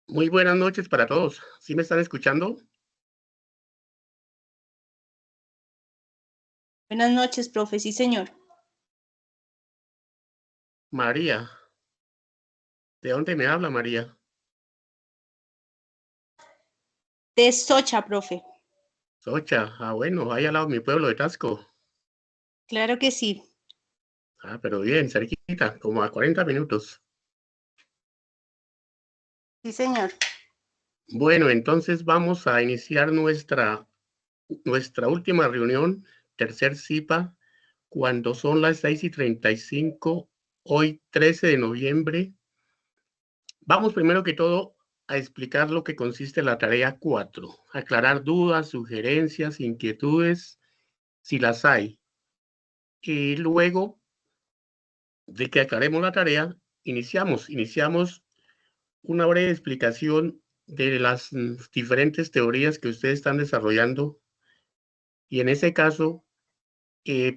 Muy buenas noches para todos. ¿Sí me están escuchando? Buenas noches, profe. Sí, señor. María. ¿De dónde me habla, María? De Socha, profe. Socha. Ah, bueno, ahí al lado de mi pueblo de Tasco. Claro que sí. Ah, pero bien, cerquita, como a 40 minutos. Sí, señor. Bueno, entonces vamos a iniciar nuestra última reunión, tercer CIPA, cuando son las 6:35, hoy 13 de noviembre. Vamos primero que todo a explicar lo que consiste la tarea 4, aclarar dudas, sugerencias, inquietudes, si las hay. Y luego de que aclaremos la tarea, iniciamos una breve explicación de las diferentes teorías que ustedes están desarrollando. Y en ese caso,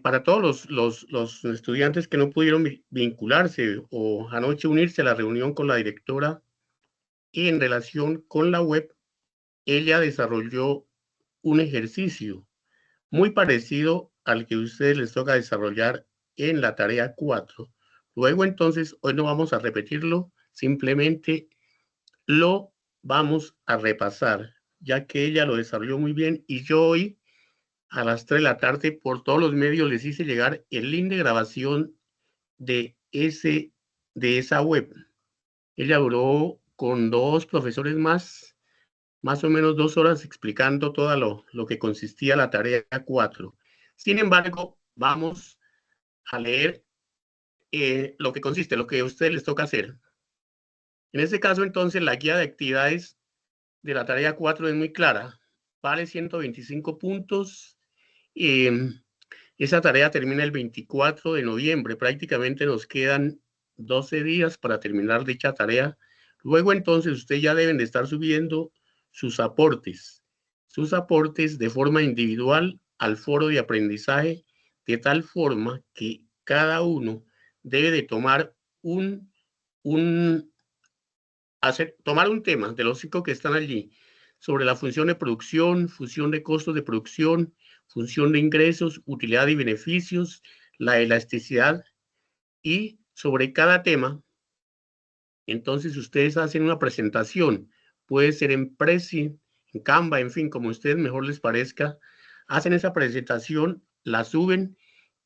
para todos los estudiantes que no pudieron vincularse o anoche unirse a la reunión con la directora y en relación con la web, ella desarrolló un ejercicio muy parecido al que a ustedes les toca desarrollar en la tarea 4. Luego entonces, hoy no vamos a repetirlo, simplemente lo vamos a repasar, ya que ella lo desarrolló muy bien y yo hoy a las 3 de la tarde por todos los medios les hice llegar el link de grabación de, de esa web. Ella duró con dos profesores más o menos 2 horas explicando todo lo que consistía la tarea 4. Sin embargo, vamos a leer lo que consiste, lo que a ustedes les toca hacer. En este caso, entonces, la guía de actividades de la tarea 4 es muy clara. Vale 125 puntos. Esa tarea termina el 24 de noviembre. Prácticamente nos quedan 12 días para terminar dicha tarea. Luego, entonces, ustedes ya deben de estar subiendo sus aportes de forma individual al foro de aprendizaje, de tal forma que cada uno debe de tomar un tomar un tema de los 5 que están allí sobre la función de producción, función de costos de producción, función de ingresos, utilidad y beneficios, la elasticidad y sobre cada tema, entonces ustedes hacen una presentación, puede ser en Prezi, en Canva, en fin, como a ustedes mejor les parezca, hacen esa presentación, la suben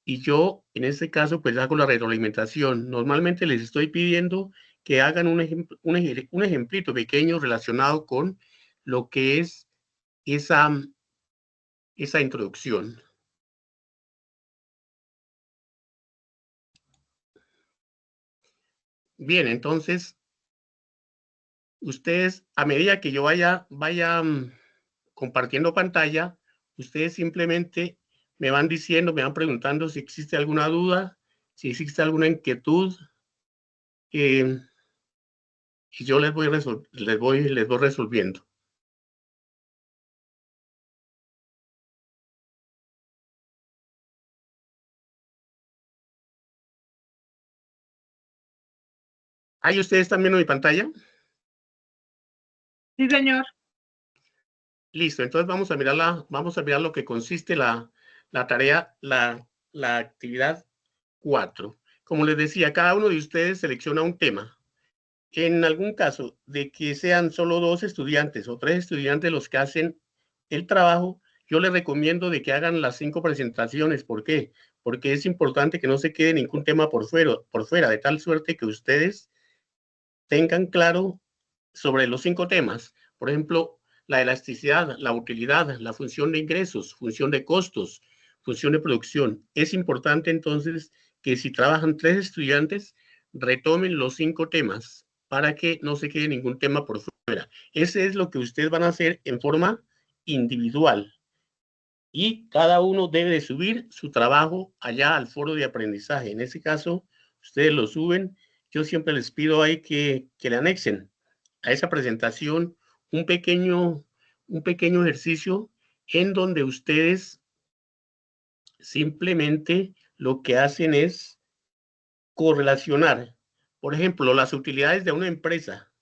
y yo en este caso pues hago la retroalimentación. Normalmente les estoy pidiendo que hagan un ejemplito pequeño relacionado con lo que es esa introducción. Bien, entonces ustedes a medida que yo vaya compartiendo pantalla, ustedes simplemente me van diciendo, me van preguntando si existe alguna duda, si existe alguna inquietud, y yo les voy resolviendo. ¿Ahí ustedes están viendo mi pantalla? Sí, señor. Listo, entonces vamos a mirar lo que consiste la tarea, la actividad 4. Como les decía, cada uno de ustedes selecciona un tema. En algún caso de que sean solo 2 estudiantes o 3 estudiantes los que hacen el trabajo, yo les recomiendo de que hagan las 5 presentaciones. ¿Por qué? Porque es importante que no se quede ningún tema por fuera, de tal suerte que ustedes tengan claro sobre los 5 temas. Por ejemplo, la elasticidad, la utilidad, la función de ingresos, función de costos, función de producción. Es importante entonces que si trabajan 3 estudiantes, retomen los 5 temas para que no se quede ningún tema por fuera. Ese es lo que ustedes van a hacer en forma individual. Y cada uno debe de subir su trabajo allá al foro de aprendizaje. En ese caso, ustedes lo suben. Yo siempre les pido ahí que le anexen a esa presentación un pequeño, un pequeño ejercicio en donde ustedes simplemente lo que hacen es correlacionar, por ejemplo, las utilidades de una empresa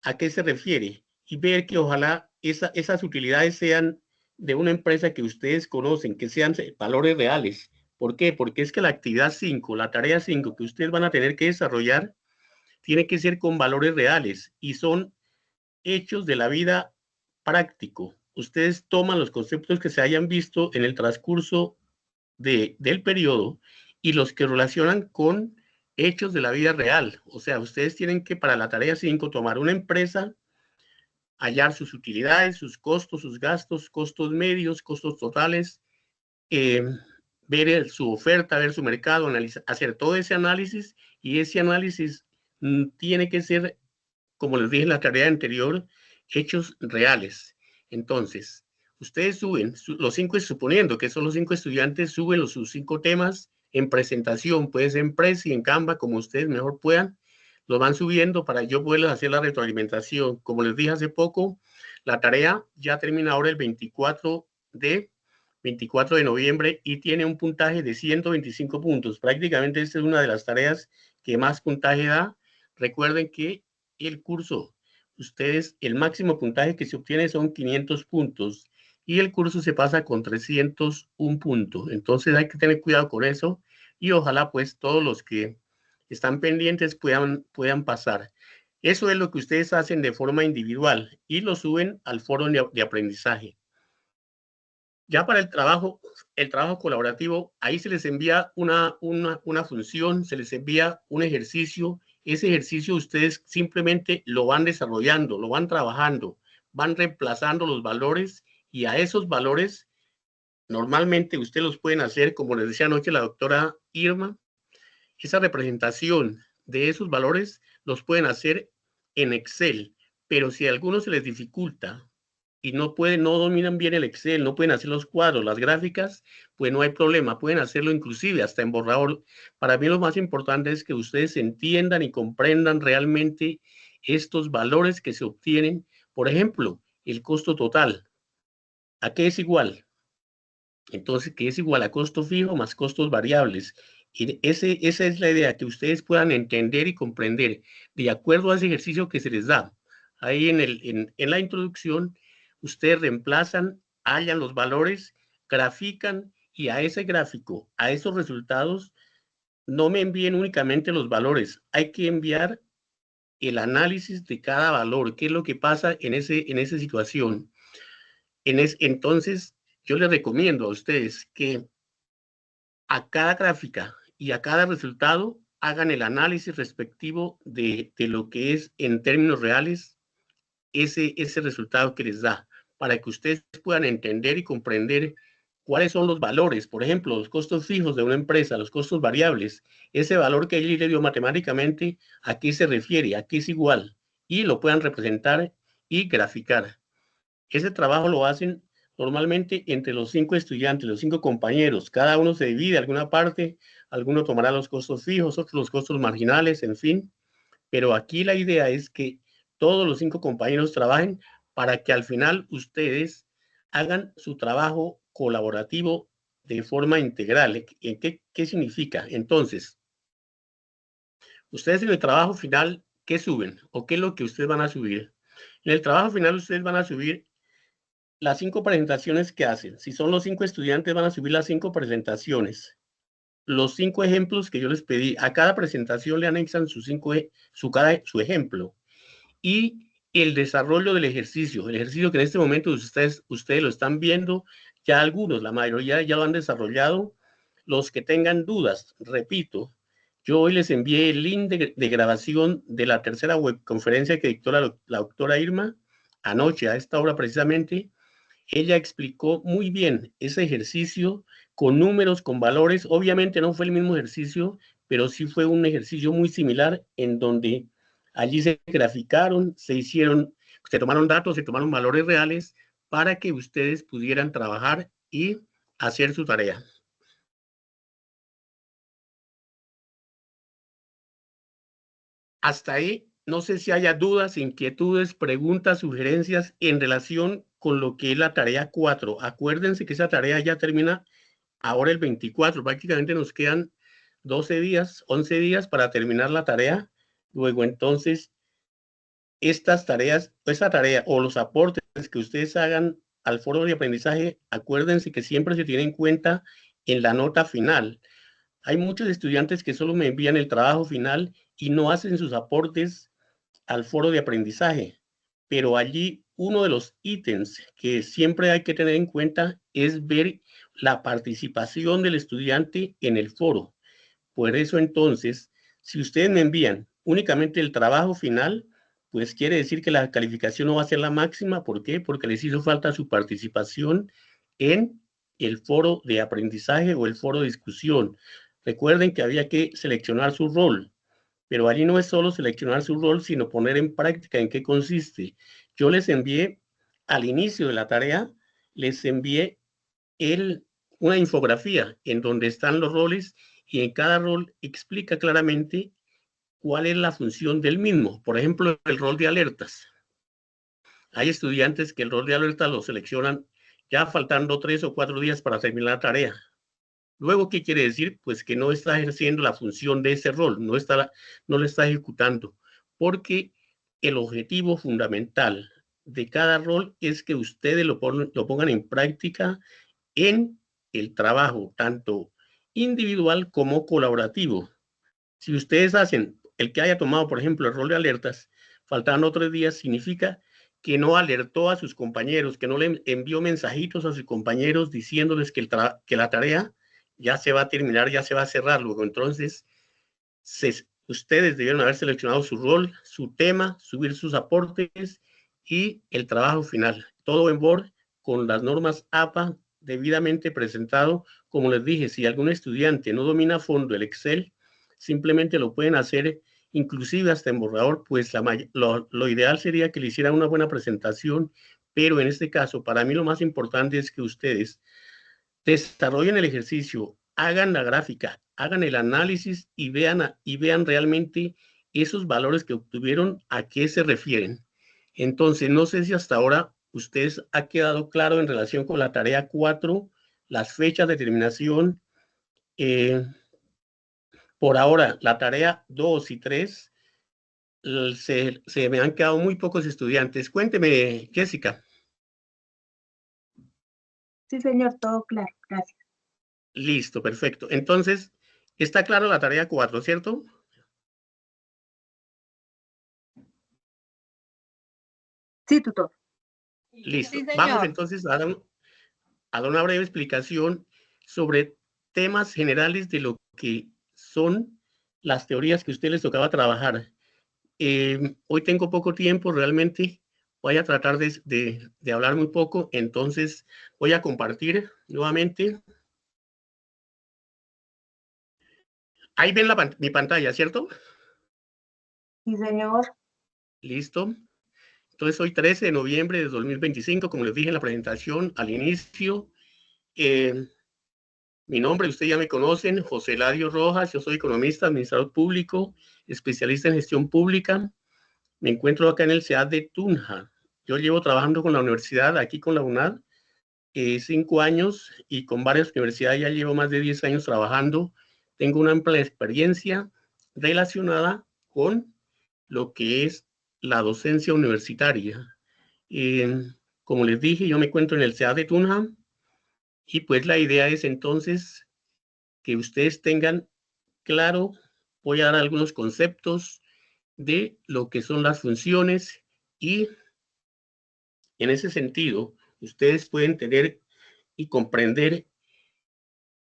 a qué se refiere y ver que ojalá esas utilidades sean de una empresa que ustedes conocen, que sean valores reales. ¿Por qué? Porque es que la actividad 5, la tarea 5 que ustedes van a tener que desarrollar, tiene que ser con valores reales y son hechos de la vida práctico. Ustedes toman los conceptos que se hayan visto en el transcurso del periodo y los que relacionan con hechos de la vida real. O sea, ustedes tienen que para la tarea 5 tomar una empresa, hallar sus utilidades, sus costos, sus gastos, costos medios, costos totales, eh, ver su oferta, ver su mercado, hacer todo ese análisis y ese análisis tiene que ser, como les dije en la tarea anterior, hechos reales. Entonces, ustedes suben, los 5, suponiendo que son los 5 estudiantes, suben sus 5 temas en presentación, puede ser en Prezi, en Canva, como ustedes mejor puedan, lo van subiendo para yo poderles hacer la retroalimentación. Como les dije hace poco, la tarea ya termina ahora el 24 de noviembre y tiene un puntaje de 125 puntos. Prácticamente esta es una de las tareas que más puntaje da. Recuerden que el curso, ustedes, el máximo puntaje que se obtiene son 500 puntos y el curso se pasa con 301 puntos. Entonces hay que tener cuidado con eso y ojalá pues todos los que están pendientes puedan pasar. Eso es lo que ustedes hacen de forma individual y lo suben al foro de aprendizaje. Ya para el trabajo colaborativo, ahí se les envía una función, se les envía un ejercicio. Ese ejercicio ustedes simplemente lo van desarrollando, lo van trabajando, van reemplazando los valores y a esos valores normalmente ustedes los pueden hacer, como les decía anoche la doctora Irma, esa representación de esos valores los pueden hacer en Excel, pero si a algunos se les dificulta y no dominan bien el Excel, no pueden hacer los cuadros, las gráficas, pues no hay problema, pueden hacerlo inclusive hasta en borrador. Para mí lo más importante es que ustedes entiendan y comprendan realmente estos valores que se obtienen. Por ejemplo, el costo total. ¿A qué es igual? Entonces, que es igual a costo fijo más costos variables. Y esa es la idea, que ustedes puedan entender y comprender de acuerdo a ese ejercicio que se les da. Ahí en la introducción, ustedes reemplazan, hallan los valores, grafican y a ese gráfico, a esos resultados, no me envíen únicamente los valores, hay que enviar el análisis de cada valor, qué es lo que pasa en esa situación. Entonces, yo les recomiendo a ustedes que a cada gráfica y a cada resultado hagan el análisis respectivo de lo que es en términos reales ese resultado que les da, para que ustedes puedan entender y comprender cuáles son los valores, por ejemplo, los costos fijos de una empresa, los costos variables, ese valor que él le dio matemáticamente, a qué se refiere, a qué es igual, y lo puedan representar y graficar. Ese trabajo lo hacen normalmente entre los 5 estudiantes, los 5 compañeros. Cada uno se divide alguna parte, alguno tomará los costos fijos, otros los costos marginales, en fin. Pero aquí la idea es que todos los 5 compañeros trabajen para que al final ustedes hagan su trabajo colaborativo de forma integral. ¿Qué significa? Entonces, ustedes en el trabajo final, ¿qué suben? ¿O qué es lo que ustedes van a subir? En el trabajo final ustedes van a subir las 5 presentaciones que hacen. Si son los 5 estudiantes, van a subir las 5 presentaciones. Los 5 ejemplos que yo les pedí, a cada presentación le anexan su ejemplo. Y el desarrollo del ejercicio, el ejercicio que en este momento ustedes lo están viendo, ya algunos, la mayoría ya lo han desarrollado. Los que tengan dudas, repito, yo hoy les envié el link de grabación de la tercera webconferencia que dictó la doctora Irma anoche, a esta hora precisamente. Ella explicó muy bien ese ejercicio con números, con valores. Obviamente no fue el mismo ejercicio, pero sí fue un ejercicio muy similar en donde allí se graficaron, se tomaron datos, se tomaron valores reales para que ustedes pudieran trabajar y hacer su tarea. Hasta ahí, no sé si haya dudas, inquietudes, preguntas, sugerencias en relación con lo que es la tarea 4. Acuérdense que esa tarea ya termina ahora el 24, prácticamente nos quedan 12 días, 11 días para terminar la tarea. Luego entonces estas tareas, esta tarea o los aportes que ustedes hagan al foro de aprendizaje, acuérdense que siempre se tiene en cuenta en la nota final. Hay muchos estudiantes que solo me envían el trabajo final y no hacen sus aportes al foro de aprendizaje, pero allí uno de los ítems que siempre hay que tener en cuenta es ver la participación del estudiante en el foro. Por eso entonces, si ustedes me envían únicamente el trabajo final, pues quiere decir que la calificación no va a ser la máxima. ¿Por qué? Porque les hizo falta su participación en el foro de aprendizaje o el foro de discusión. Recuerden que había que seleccionar su rol, pero allí no es solo seleccionar su rol, sino poner en práctica en qué consiste. Yo les envié al inicio de la tarea, les envié una infografía en donde están los roles y en cada rol explica claramente cuál es la función del mismo. Por ejemplo, el rol de alertas. Hay estudiantes que el rol de alertas lo seleccionan ya faltando 3 o 4 días para terminar la tarea. Luego, ¿qué quiere decir? Pues que no está ejerciendo la función de ese rol, no lo está ejecutando, porque el objetivo fundamental de cada rol es que ustedes lo pongan en práctica en el trabajo, tanto individual como colaborativo. Si ustedes hacen el que haya tomado, por ejemplo, el rol de alertas, faltando 3 días, significa que no alertó a sus compañeros, que no le envió mensajitos a sus compañeros diciéndoles que la tarea ya se va a terminar, ya se va a cerrar. Luego, entonces, ustedes debieron haber seleccionado su rol, su tema, subir sus aportes y el trabajo final. Todo en Word con las normas APA debidamente presentado. Como les dije, si algún estudiante no domina a fondo el Excel, simplemente lo pueden hacer inclusive hasta en borrador, pues lo ideal sería que le hicieran una buena presentación, pero en este caso, para mí lo más importante es que ustedes desarrollen el ejercicio, hagan la gráfica, hagan el análisis y vean realmente esos valores que obtuvieron, a qué se refieren. Entonces, no sé si hasta ahora ustedes ha quedado claro en relación con la tarea 4, las fechas de terminación. Por ahora, la tarea 2 y 3, se me han quedado muy pocos estudiantes. Cuénteme, Jessica. Sí, señor, todo claro, gracias. Listo, perfecto. Entonces, está claro la tarea 4, ¿cierto? Sí, tutor. Listo. Sí, Vamos señor. entonces a dar una breve explicación sobre temas generales de lo que son las teorías que a ustedes les tocaba trabajar. Hoy tengo poco tiempo, realmente voy a tratar de hablar muy poco, entonces voy a compartir nuevamente. Ahí ven mi pantalla, ¿cierto? Sí, señor. Listo. Entonces, hoy 13 de noviembre de 2025, como les dije en la presentación al inicio, mi nombre, ustedes ya me conocen, José Eladio Rojas, yo soy economista, administrador público, especialista en gestión pública. Me encuentro acá en el CEAD de Tunja. Yo llevo trabajando con la universidad, aquí con la UNAD, 5 años y con varias universidades ya llevo más de 10 años trabajando. Tengo una amplia experiencia relacionada con lo que es la docencia universitaria. Como les dije, yo me encuentro en el CEAD de Tunja y pues la idea es entonces que ustedes tengan claro, voy a dar algunos conceptos de lo que son las funciones y en ese sentido, ustedes pueden tener y comprender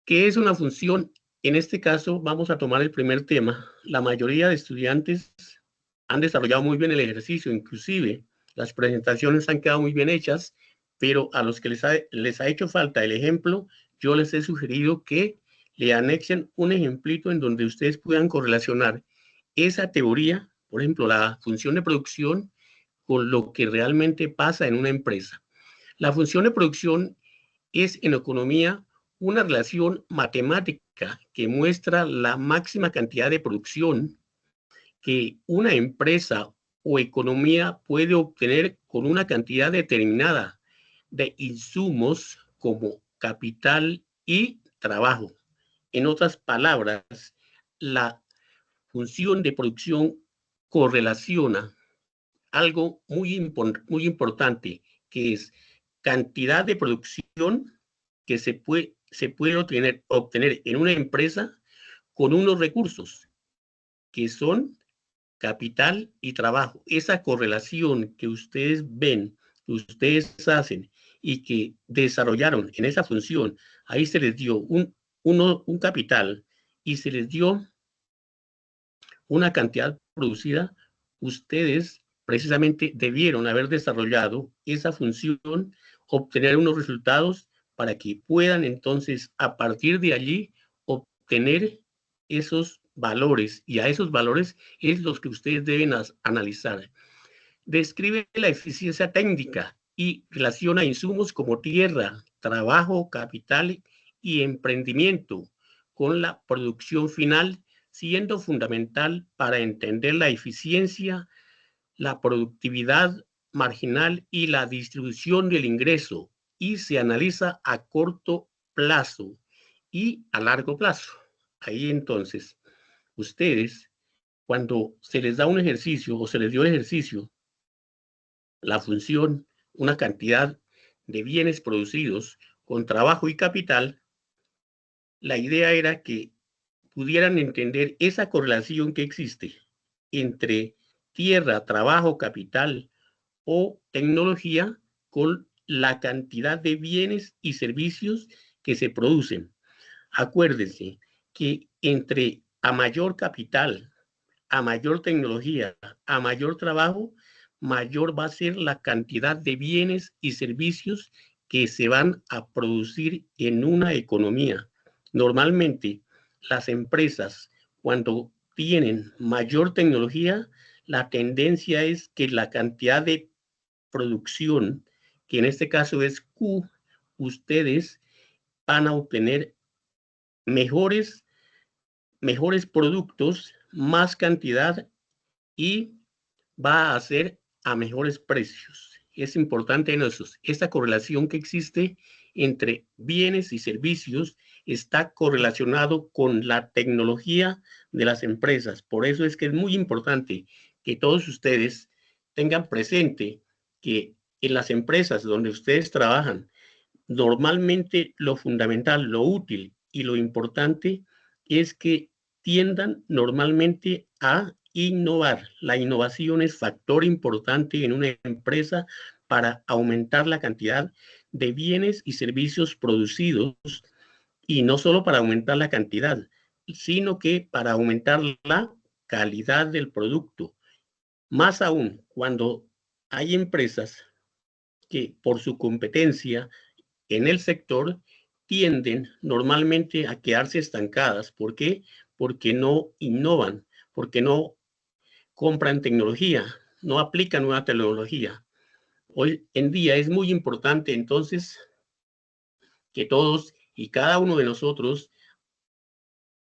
qué es una función. En este caso, vamos a tomar el primer tema. La mayoría de estudiantes han desarrollado muy bien el ejercicio, inclusive las presentaciones han quedado muy bien hechas, pero a los que les ha hecho falta el ejemplo, yo les he sugerido que le anexen un ejemplito en donde ustedes puedan correlacionar esa teoría, por ejemplo, la función de producción, con lo que realmente pasa en una empresa. La función de producción es en economía una relación matemática que muestra la máxima cantidad de producción que una empresa o economía puede obtener con una cantidad determinada de insumos como capital y trabajo. En otras palabras, la función de producción correlaciona algo muy importante, que es cantidad de producción que se puede obtener en una empresa con unos recursos que son capital y trabajo. Esa correlación que ustedes ven, que ustedes hacen y que desarrollaron en esa función, ahí se les dio un capital y se les dio una cantidad producida. Ustedes precisamente debieron haber desarrollado esa función, obtener unos resultados para que puedan entonces a partir de allí obtener esos valores, y a esos valores es los que ustedes deben analizar. Describe la eficiencia técnica y relaciona insumos como tierra, trabajo, capital y emprendimiento con la producción final, siendo fundamental para entender la eficiencia, la productividad marginal y la distribución del ingreso, y se analiza a corto plazo y a largo plazo. Ahí entonces, ustedes, cuando se les da un ejercicio o se les dio el ejercicio, la función, una cantidad de bienes producidos con trabajo y capital, la idea era que pudieran entender esa correlación que existe entre tierra, trabajo, capital o tecnología con la cantidad de bienes y servicios que se producen. Acuérdense que entre a mayor capital, a mayor tecnología, a mayor trabajo, mayor va a ser la cantidad de bienes y servicios que se van a producir en una economía. Normalmente, las empresas, cuando tienen mayor tecnología, la tendencia es que la cantidad de producción, que en este caso es Q, ustedes van a obtener mejores productos, más cantidad, y va a ser a mejores precios. Es importante en eso. Esta correlación que existe entre bienes y servicios está correlacionado con la tecnología de las empresas. Por eso es que es muy importante que todos ustedes tengan presente que en las empresas donde ustedes trabajan, normalmente lo fundamental, lo útil y lo importante es que tiendan normalmente a innovar. La innovación es factor importante en una empresa para aumentar la cantidad de bienes y servicios producidos, y no solo para aumentar la cantidad, sino que para aumentar la calidad del producto. Más aún, cuando hay empresas que por su competencia en el sector tienden normalmente a quedarse estancadas. ¿Por qué? Porque no innovan, porque no compran tecnología, no aplican nueva tecnología. Hoy en día es muy importante entonces que todos y cada uno de nosotros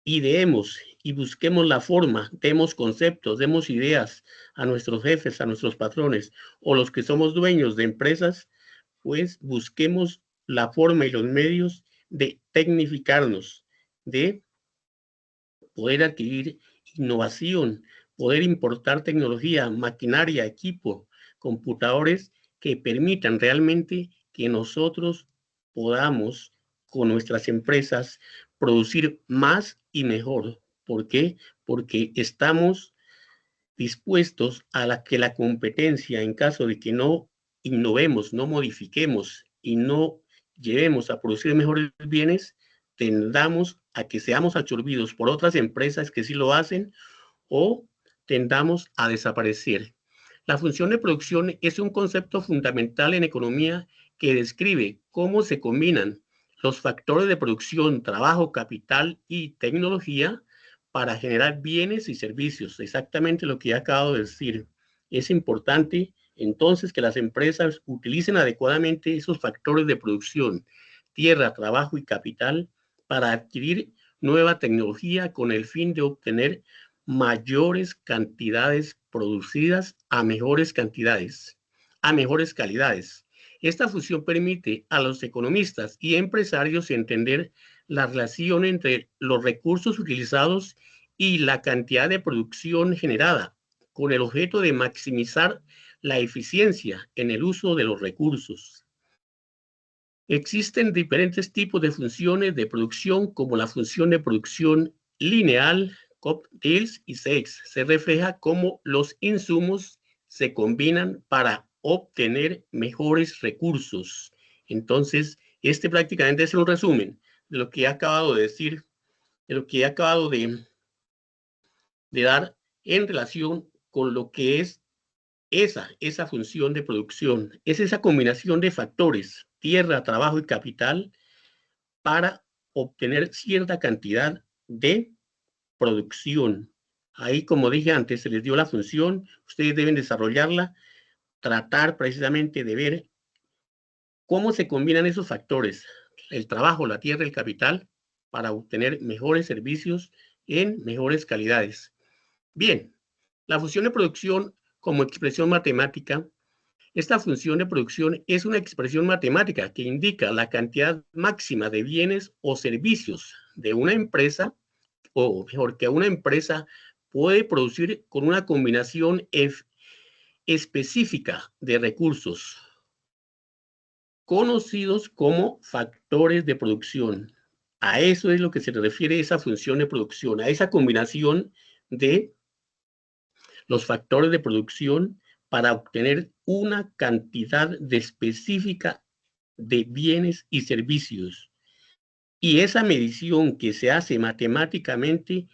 ideemos y busquemos la forma, demos conceptos, demos ideas a nuestros jefes, a nuestros patrones o los que somos dueños de empresas, pues busquemos la forma y los medios de tecnificarnos, de poder adquirir innovación, poder importar tecnología, maquinaria, equipo, computadores que permitan realmente que nosotros podamos con nuestras empresas producir más y mejor. ¿Por qué? Porque estamos dispuestos a que la competencia, en caso de que no innovemos, no modifiquemos y no llevemos a producir mejores bienes, tendamos a que seamos absorbidos por otras empresas que sí lo hacen, o tendamos a desaparecer. La función de producción es un concepto fundamental en economía que describe cómo se combinan los factores de producción, trabajo, capital y tecnología para generar bienes y servicios. Exactamente lo que acabo de decir. Es importante entonces que las empresas utilicen adecuadamente esos factores de producción, tierra, trabajo y capital, para adquirir nueva tecnología con el fin de obtener mayores cantidades producidas a mejores cantidades, a mejores calidades. Esta fusión permite a los economistas y empresarios entender la relación entre los recursos utilizados y la cantidad de producción generada, con el objeto de maximizar la eficiencia en el uso de los recursos. Existen diferentes tipos de funciones de producción, como la función de producción lineal, deals y sales. Se refleja cómo los insumos se combinan para obtener mejores recursos. Entonces, este prácticamente es un resumen de lo que he acabado de decir, de lo que he acabado de dar en relación con lo que es esa función de producción. Es esa combinación de factores, tierra, trabajo y capital, para obtener cierta cantidad de producción. Ahí, como dije antes, se les dio la función, ustedes deben desarrollarla, tratar precisamente de ver cómo se combinan esos factores, el trabajo, la tierra, el capital, para obtener mejores servicios en mejores calidades. Bien, la función de producción como expresión matemática. Esta función de producción es una expresión matemática que indica la cantidad máxima de bienes o servicios de una empresa, o mejor, que una empresa puede producir con una combinación específica de recursos, conocidos como factores de producción. A eso es lo que se refiere esa función de producción, a esa combinación de los factores de producción para obtener una cantidad específica de bienes y servicios. Y esa medición que se hace matemáticamente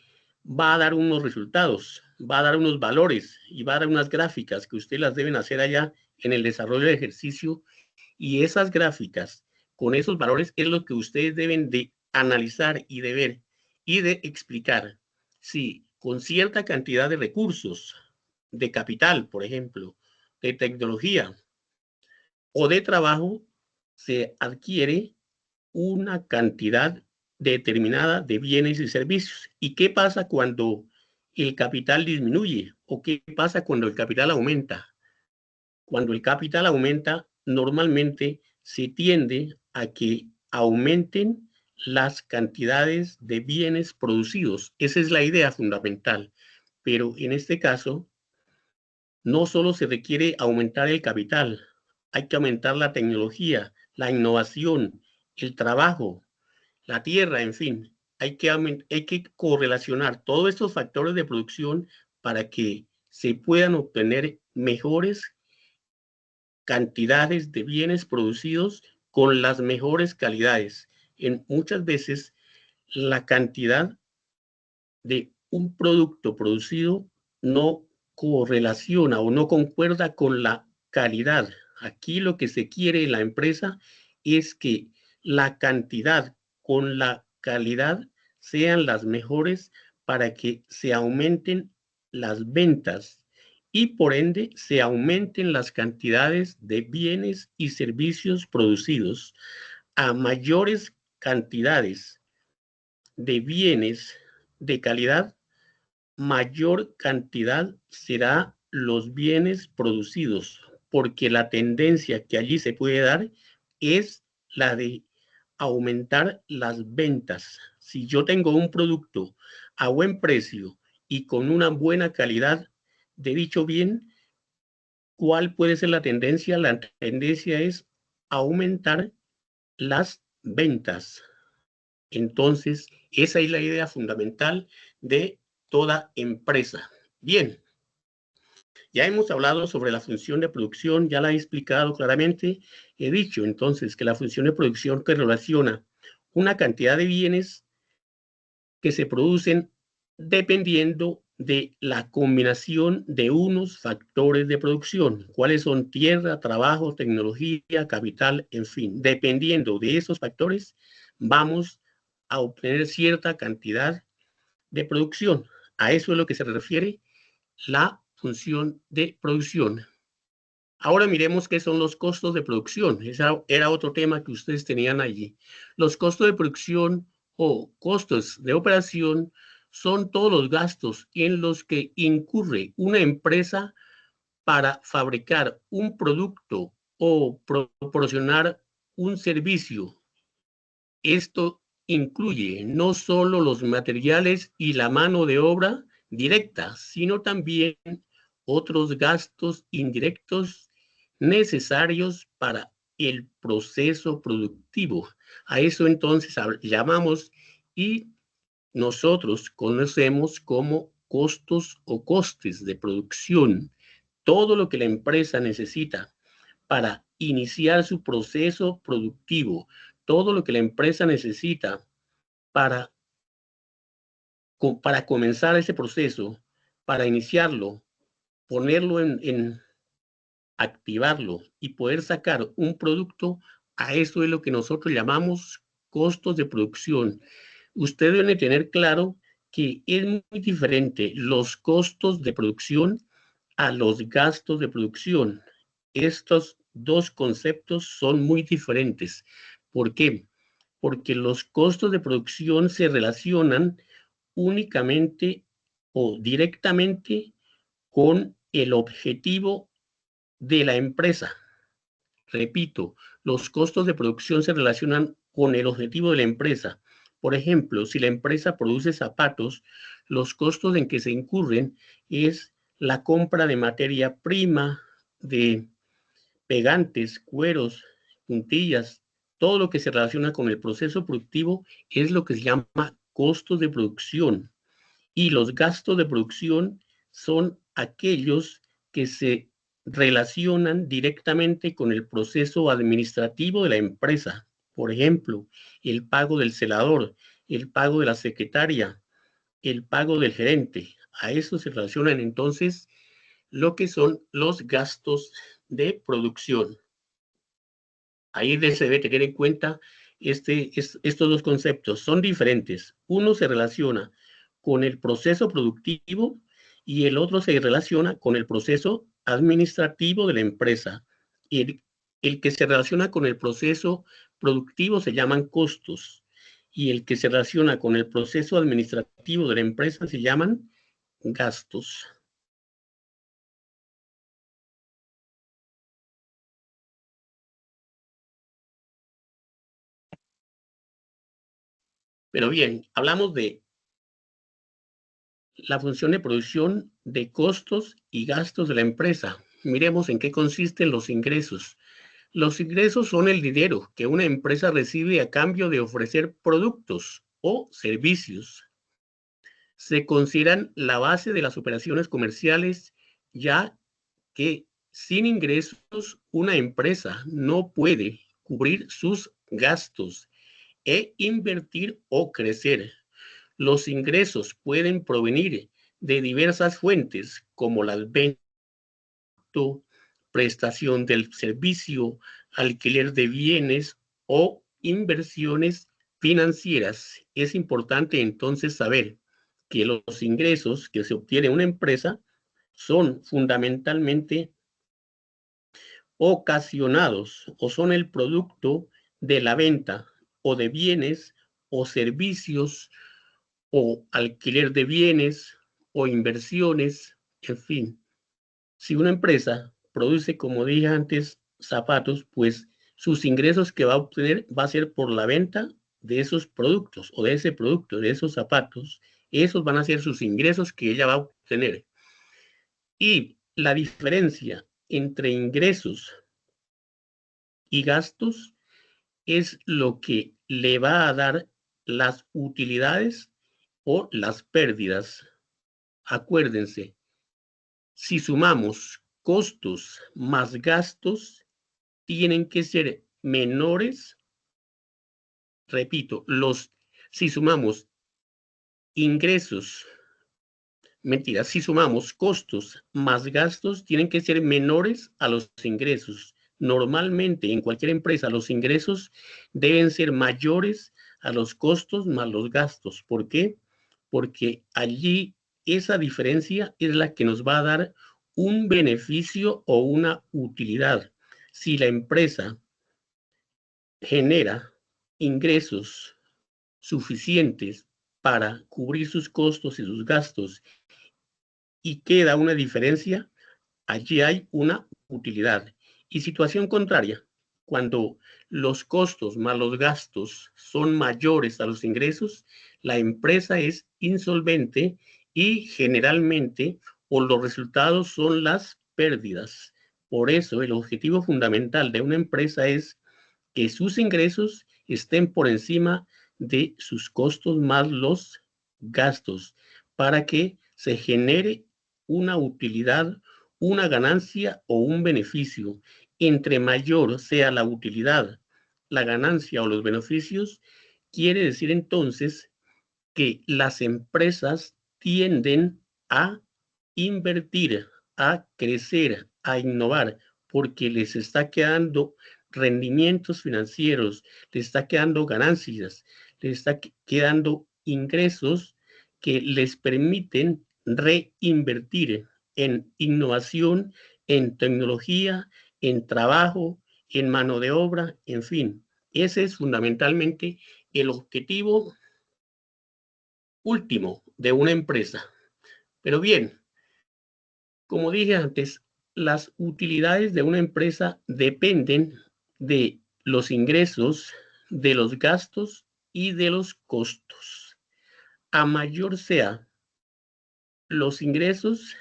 va a dar unos resultados, va a dar unos valores y va a dar unas gráficas que ustedes las deben hacer allá en el desarrollo de ejercicio. Y esas gráficas con esos valores es lo que ustedes deben de analizar y de ver y de explicar si con cierta cantidad de recursos, de capital, por ejemplo, de tecnología o de trabajo, se adquiere una cantidad determinada de bienes y servicios. ¿Y qué pasa cuando el capital disminuye? ¿O qué pasa cuando el capital aumenta? Cuando el capital aumenta, normalmente se tiende a que aumenten las cantidades de bienes producidos. Esa es la idea fundamental. Pero en este caso, no solo se requiere aumentar el capital, hay que aumentar la tecnología, la innovación, el trabajo, la tierra, en fin. Hay que correlacionar todos estos factores de producción para que se puedan obtener mejores cantidades de bienes producidos con las mejores calidades. Muchas veces la cantidad de un producto producido no correlaciona o no concuerda con la calidad. Aquí lo que se quiere en la empresa es que la cantidad con la calidad sean las mejores para que se aumenten las ventas y por ende se aumenten las cantidades de bienes y servicios producidos. A mayores cantidades de bienes de calidad, mayor cantidad será los bienes producidos, porque la tendencia que allí se puede dar es la de aumentar las ventas. Si yo tengo un producto a buen precio y con una buena calidad de dicho bien, ¿cuál puede ser la tendencia? La tendencia es aumentar las ventas. Entonces, esa es la idea fundamental de toda empresa. Bien, ya hemos hablado sobre la función de producción, ya la he explicado claramente. He dicho entonces que la función de producción que relaciona una cantidad de bienes que se producen dependiendo de la combinación de unos factores de producción. ¿Cuáles son? Tierra, trabajo, tecnología, capital, en fin. Dependiendo de esos factores, vamos a obtener cierta cantidad de producción. A eso es lo que se refiere la función de producción. Ahora miremos qué son los costos de producción. Ese era otro tema que ustedes tenían allí. Los costos de producción o costos de operación son todos los gastos en los que incurre una empresa para fabricar un producto o proporcionar un servicio. Esto incluye no solo los materiales y la mano de obra directa, sino también otros gastos indirectos necesarios para el proceso productivo. A eso entonces llamamos y nosotros conocemos como costos o costes de producción. Todo lo que la empresa necesita para iniciar su proceso productivo, todo lo que la empresa necesita para comenzar ese proceso, para iniciarlo, ponerlo activarlo y poder sacar un producto, a eso es lo que nosotros llamamos costos de producción. Usted debe tener claro que es muy diferente los costos de producción a los gastos de producción. Estos dos conceptos son muy diferentes. ¿Por qué? Porque los costos de producción se relacionan únicamente o directamente con el objetivo de la empresa. Repito, los costos de producción se relacionan con el objetivo de la empresa. Por ejemplo, si la empresa produce zapatos, los costos en que se incurren es la compra de materia prima, de pegantes, cueros, puntillas, todo lo que se relaciona con el proceso productivo es lo que se llama costos de producción. Y los gastos de producción son aquellos que se relacionan directamente con el proceso administrativo de la empresa. Por ejemplo, el pago del celador, el pago de la secretaria, el pago del gerente. A eso se relacionan entonces lo que son los gastos de producción. Ahí se debe tener en cuenta estos dos conceptos. Son diferentes. Uno se relaciona con el proceso productivo y el otro se relaciona con el proceso administrativo de la empresa. El que se relaciona con el proceso productivo se llaman costos y el que se relaciona con el proceso administrativo de la empresa se llaman gastos. Pero bien, hablamos de la función de producción de costos y gastos de la empresa. Miremos en qué consisten los ingresos. Los ingresos son el dinero que una empresa recibe a cambio de ofrecer productos o servicios. Se consideran la base de las operaciones comerciales, ya que sin ingresos una empresa no puede cubrir sus gastos e invertir o crecer. Los ingresos pueden provenir de diversas fuentes, como las ventas, prestación del servicio, alquiler de bienes o inversiones financieras. Es importante entonces saber que los ingresos que se obtiene en una empresa son fundamentalmente ocasionados o son el producto de la venta o de bienes o servicios o alquiler de bienes o inversiones, en fin. Si una empresa produce, como dije antes, zapatos, pues sus ingresos que va a obtener va a ser por la venta de esos productos o de ese producto, de esos zapatos. Esos van a ser sus ingresos que ella va a obtener. Y la diferencia entre ingresos y gastos es lo que le va a dar las utilidades o las pérdidas. Acuérdense, si sumamos costos más gastos, tienen que ser menores. Repito, si sumamos ingresos, mentira, si sumamos costos más gastos, tienen que ser menores a los ingresos. Normalmente en cualquier empresa los ingresos deben ser mayores a los costos más los gastos. ¿Por qué? Porque allí esa diferencia es la que nos va a dar un beneficio o una utilidad. Si la empresa genera ingresos suficientes para cubrir sus costos y sus gastos y queda una diferencia, allí hay una utilidad. Y situación contraria, cuando los costos más los gastos son mayores a los ingresos, la empresa es insolvente y generalmente o los resultados son las pérdidas. Por eso, el objetivo fundamental de una empresa es que sus ingresos estén por encima de sus costos más los gastos, para que se genere una utilidad, una ganancia o un beneficio. Entre mayor sea la utilidad, la ganancia o los beneficios, quiere decir entonces que las empresas tienden a invertir, a crecer, a innovar, porque les está quedando rendimientos financieros, les está quedando ganancias, les está quedando ingresos que les permiten reinvertir en innovación, en tecnología, en trabajo, en mano de obra, en fin. Ese es fundamentalmente el objetivo último de una empresa. Pero bien, como dije antes, las utilidades de una empresa dependen de los ingresos, de los gastos y de los costos. A mayor sea los ingresos,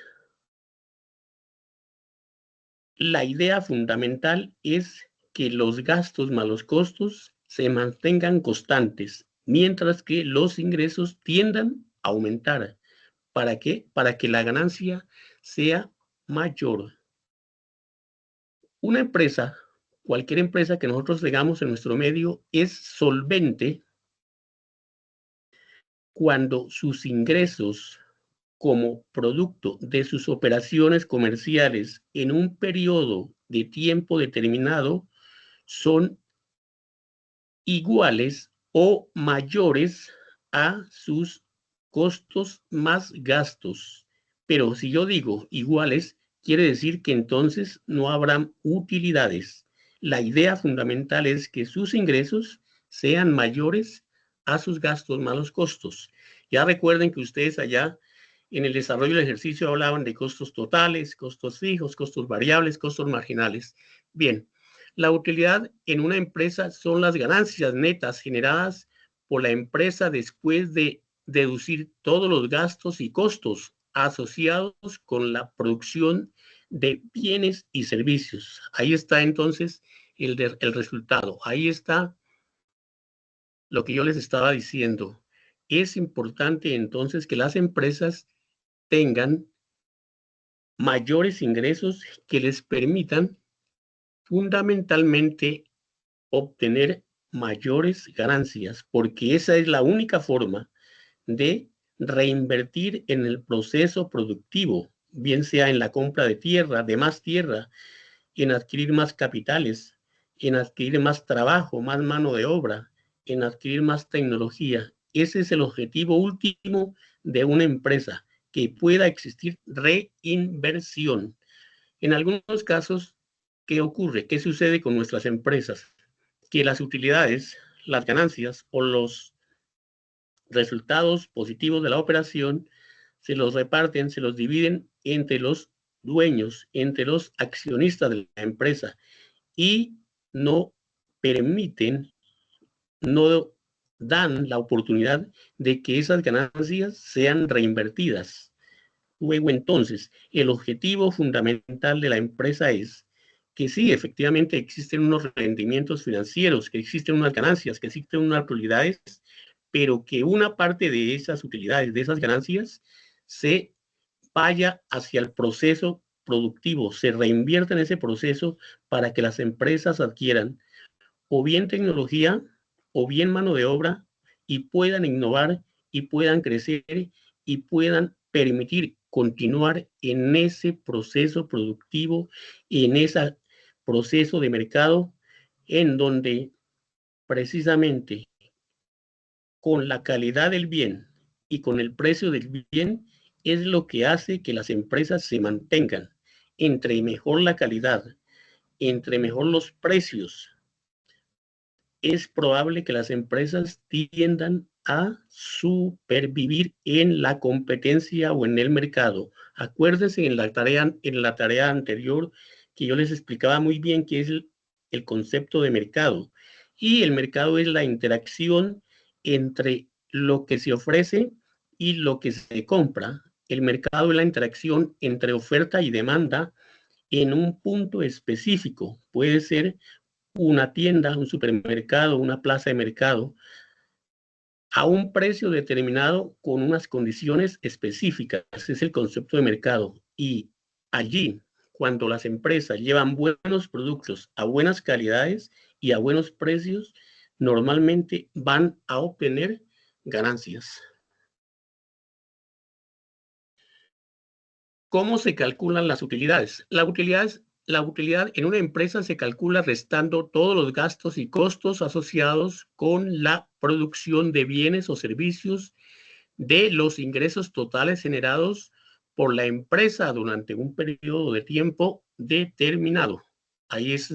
la idea fundamental es que los gastos más los costos se mantengan constantes, mientras que los ingresos tiendan a aumentar. ¿Para qué? Para que la ganancia sea mayor. Una empresa, cualquier empresa que nosotros tengamos en nuestro medio, es solvente cuando sus ingresos como producto de sus operaciones comerciales en un periodo de tiempo determinado son iguales o mayores a sus costos más gastos. Pero si yo digo iguales, quiere decir que entonces no habrán utilidades. La idea fundamental es que sus ingresos sean mayores a sus gastos más los costos. Ya recuerden que ustedes allá en el desarrollo del ejercicio hablaban de costos totales, costos fijos, costos variables, costos marginales. Bien, la utilidad en una empresa son las ganancias netas generadas por la empresa después de deducir todos los gastos y costos asociados con la producción de bienes y servicios. Ahí está entonces el resultado. Ahí está lo que yo les estaba diciendo. Es importante entonces que las empresas tengan mayores ingresos que les permitan fundamentalmente obtener mayores ganancias, porque esa es la única forma de reinvertir en el proceso productivo, bien sea en la compra de más tierra, en adquirir más capitales, en adquirir más trabajo, más mano de obra, en adquirir más tecnología. Ese es el objetivo último de una empresa, que pueda existir reinversión. En algunos casos, ¿qué ocurre? ¿Qué sucede con nuestras empresas? Que las utilidades, las ganancias o los resultados positivos de la operación se los reparten, se los dividen entre los dueños, entre los accionistas de la empresa y no permiten, no dan la oportunidad de que esas ganancias sean reinvertidas. Luego, entonces, el objetivo fundamental de la empresa es que sí, efectivamente existen unos rendimientos financieros, que existen unas ganancias, que existen unas utilidades, pero que una parte de esas utilidades, de esas ganancias, se vaya hacia el proceso productivo, se reinvierta en ese proceso para que las empresas adquieran o bien tecnología o bien mano de obra y puedan innovar y puedan crecer y puedan permitir continuar en ese proceso productivo y en ese proceso de mercado en donde precisamente con la calidad del bien y con el precio del bien es lo que hace que las empresas se mantengan. Entre mejor la calidad, entre mejor los precios, es probable que las empresas tiendan a supervivir en la competencia o en el mercado. Acuérdense en la tarea anterior que yo les explicaba muy bien qué es el concepto de mercado. Y el mercado es la interacción entre lo que se ofrece y lo que se compra. el mercado es la interacción entre oferta y demanda en un punto específico. Puede ser una tienda, un supermercado, una plaza de mercado, a un precio determinado con unas condiciones específicas. Ese es el concepto de mercado. Y allí, cuando las empresas llevan buenos productos a buenas calidades y a buenos precios, normalmente van a obtener ganancias. ¿Cómo se calculan las utilidades? La utilidad en una empresa se calcula restando todos los gastos y costos asociados con la producción de bienes o servicios de los ingresos totales generados por la empresa durante un periodo de tiempo determinado. Ahí es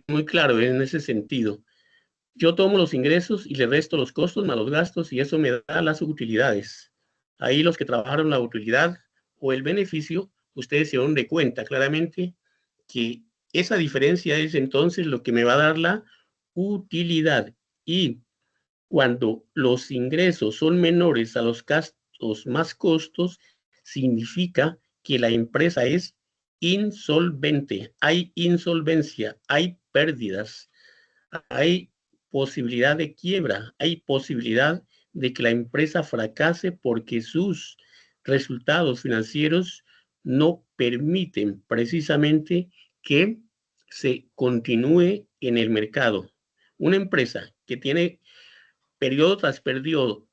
muy claro en ese sentido. Yo tomo los ingresos y le resto los costos más los gastos y eso me da las utilidades. Ahí los que trabajaron la utilidad o el beneficio, ustedes se dan de cuenta claramente que esa diferencia es entonces lo que me va a dar la utilidad. Y cuando los ingresos son menores a los gastos más costos, significa que la empresa es insolvente. Hay insolvencia, hay pérdidas, hay posibilidad de quiebra, hay posibilidad de que la empresa fracase porque sus resultados financieros no permiten precisamente que se continúe en el mercado. Una empresa que tiene periodo tras periodo